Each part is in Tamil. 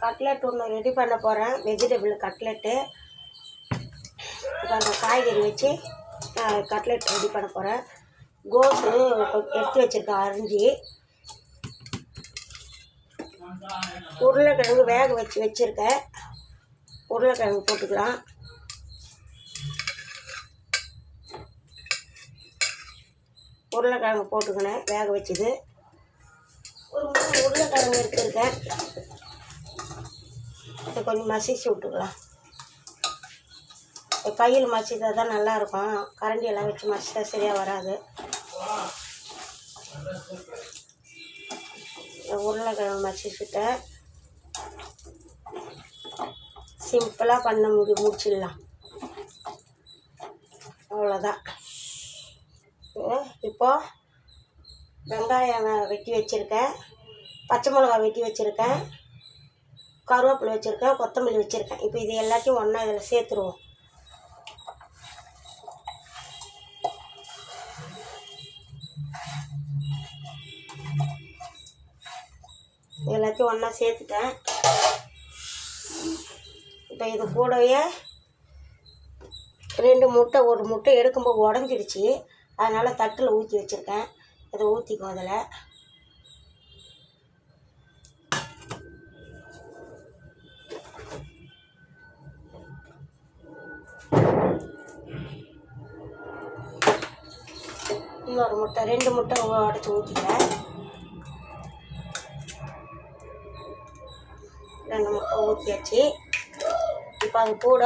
கட்லெட் ஒன்று ரெடி பண்ண போகிறேன். Vegetable cutlet. இப்போ அந்த காய்கறி வச்சு கட்லெட் ரெடி பண்ண போகிறேன். கோஸு எடுத்து வச்சுருக்கேன் அரிஞ்சு. உருளைக்கிழங்கு வேக வச்சுருக்கேன். உருளைக்கிழங்கு போட்டுக்கலாம். உருளைக்கிழங்கு போட்டுக்கினேன் வேக வச்சுது. ஒரு 3 உருளைக்கிழங்கு எடுத்துருக்கேன். இதை கொஞ்சம் மசிச்சு விட்டுக்கலாம். கையில் மசித்தா தான் நல்லாயிருக்கும். கரண்டியெல்லாம் வச்சு மசித்தா சரியாக வராது. உருளைக்கிழங்கு மசிச்சுட்டேன். சிம்பிளாக பண்ண முடிச்சிடலாம். அவ்வளோதான். இப்போது வெங்காயம் வெட்டி வச்சுருக்கேன், பச்சை மிளகா வெட்டி வச்சுருக்கேன், கருவேப்பிலை வச்சுருக்கேன், கொத்தமல்லி வச்சுருக்கேன். இப்போ இது எல்லாத்தையும் ஒன்றா இதில் சேர்த்துருவோம். எல்லாத்தையும் ஒன்றா சேர்த்துட்டேன். இப்போ இது கூடவே 2 முட்டை, ஒரு முட்டை எடுக்கும்போது உடஞ்சிடுச்சு. அதனால் தட்டில் ஊற்றி வச்சுருக்கேன். இதை ஊற்றிக்கும். அதில் இன்னொரு முட்டை, 2 முட்டை உடச்சி ஊற்றிக்கிறேன். 2 முட்டை ஊற்றியாச்சு. இப்போ அது கூட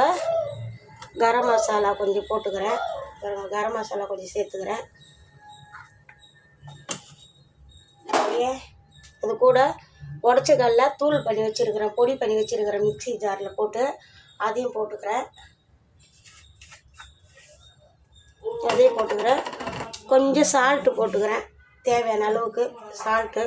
கரம் மசாலா கொஞ்சம் போட்டுக்கிறேன். கரம் மசாலா கொஞ்சம் சேர்த்துக்கிறேன். அப்படியே அது கூட உடச்ச கடலை தூள் பண்ணி வச்சுருக்கிறேன், பொடி பண்ணி வச்சுருக்கிறேன். மிக்ஸி ஜாரில் போட்டு அதையும் போட்டுக்கிறேன். அதையும் போட்டுக்கிறேன். கொஞ்சம் சால்ட்டு போட்டுக்கிறேன், தேவையான அளவுக்கு சால்ட்டு.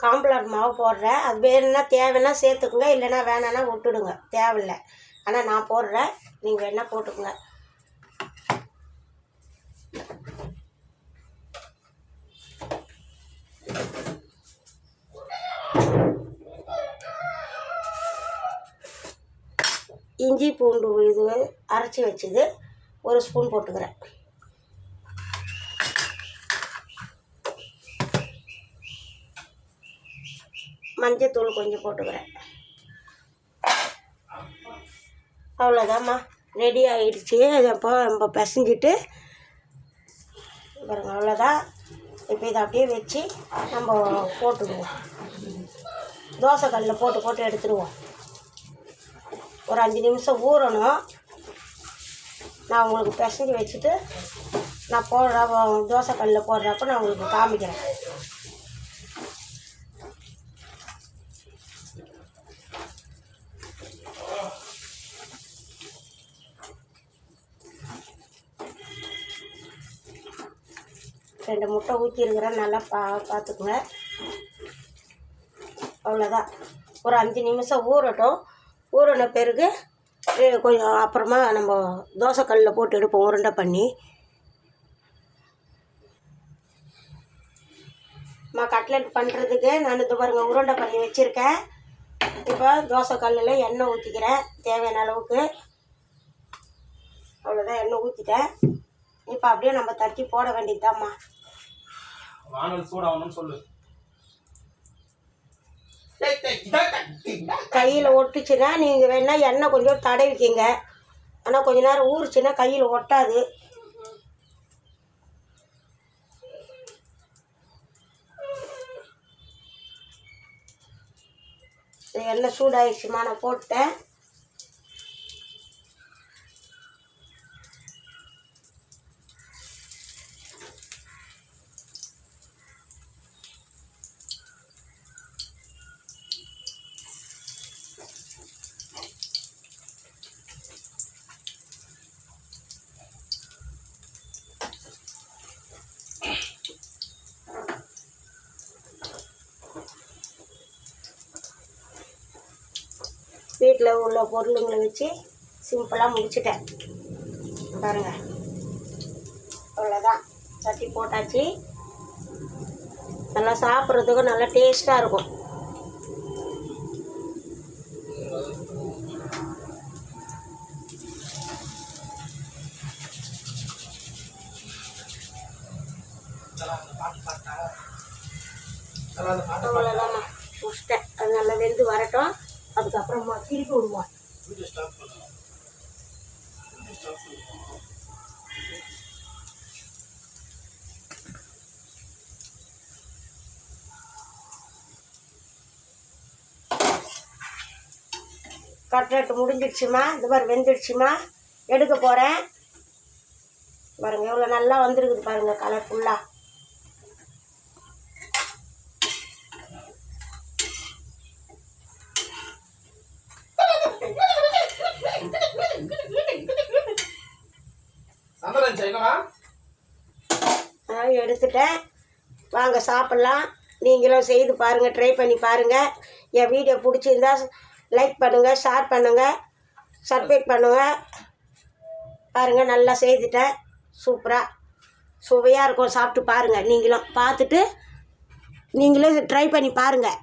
காம்ப்ளான் மாவு போடுறேன். அது வேணும்னா தேவைன்னா சேர்த்துக்குங்க, இல்லைன்னா வேணான்னா விட்டுடுங்க, தேவையில்லை. ஆனால் நான் போடுறேன், நீங்கள் வேணால் போட்டுக்குங்க. இஞ்சி பூண்டு இது அரைச்சி வச்சது 1 ஸ்பூன் போட்டுக்கிறேன். மஞ்சத்தூள் கொஞ்சம் போட்டுக்கிறேன். அவ்வளோதாம்மா, ரெடி ஆகிடுச்சி. அது அப்போ நம்ம பிசைஞ்சிட்டு பாருங்கள், அவ்வளோதான். இப்போ இதை அப்படியே வச்சு நம்ம போட்டுடுவோம். தோசை கல்லில் போட்டு எடுத்துடுவோம். ஒரு 5 நிமிஷம் ஊறணும். நான் உங்களுக்கு பிசைஞ்சு வச்சுட்டு நான் தோசை கல்லில் போடுறப்ப நான் உங்களுக்கு காமிக்கிறேன். ரெண்டு முட்டை ஊற்றிருக்கிறேன், நல்லா பார்த்துக்குங்க. அவ்வளோதான். ஒரு 5 நிமிஷம் ஊறட்டும். ஊறின பிறகு கொஞ்சம் அப்புறமா நம்ம தோசை கல்லில் போட்டு எடுப்போம், உருண்டை பண்ணி. கட்லெட் பண்ணுறதுக்கு நான் இது பாருங்கள் உருண்டை பண்ணி வச்சுருக்கேன். இப்போ தோசை கல்லில் எண்ணெய் ஊற்றிக்கிறேன் தேவையான அளவுக்கு. அவ்வளோதான், எண்ணெய் ஊற்றிட்டேன். இப்போ அப்படியே நம்ம தட்டி போட வேண்டியதுதாம்மா. கையில் ஒட்டுச்சுன்னா நீங்கள் வேணால் எண்ணெய் கொஞ்சம் தடவிக்கிங்க. ஆனால் கொஞ்ச நேரம் ஊறுச்சுன்னா கையில் ஒட்டாது. எண்ணெய் சூடாயிடுச்சுமா, நான் போட்டேன். வீட்டில் உள்ள பொருளுங்களை வச்சு சிம்பிளாக முடிச்சிட்டேன் பாருங்கள். அவ்வளோதான், சட்டி போட்டாச்சு. நல்லா சாப்பிட்றதுக்கும் நல்லா டேஸ்ட்டாக இருக்கும். அவ்வளோதான் முடிச்சிட்டேன். அது நல்லா வெந்து வரட்டும். அதுக்கப்புறமா திருப்பி விடுவோம். கட்லெட் முடிஞ்சிடுச்சுமா. இந்த மாதிரி வெந்துடுச்சுமா. எடுக்க போகிறேன். பாருங்கள் எவ்வளோ நல்லா வந்துருக்குது பாருங்கள், கலர்ஃபுல்லாக. எடுத்துட்டேன். வாங்க சாப்பிட்லாம். நீங்களும் செய்து பாருங்கள், ட்ரை பண்ணி பாருங்கள். என் வீடியோ பிடிச்சிருந்தா லைக் பண்ணுங்கள், ஷேர் பண்ணுங்கள், சப்ஸ்கிரைப் பண்ணுங்கள். பாருங்கள் நல்லா செய்துட்டேன். சூப்பராக சுவையாக இருக்கும். சாப்பிட்டு பாருங்கள். நீங்களும் பார்த்துட்டு நீங்களும் ட்ரை பண்ணி பாருங்கள்.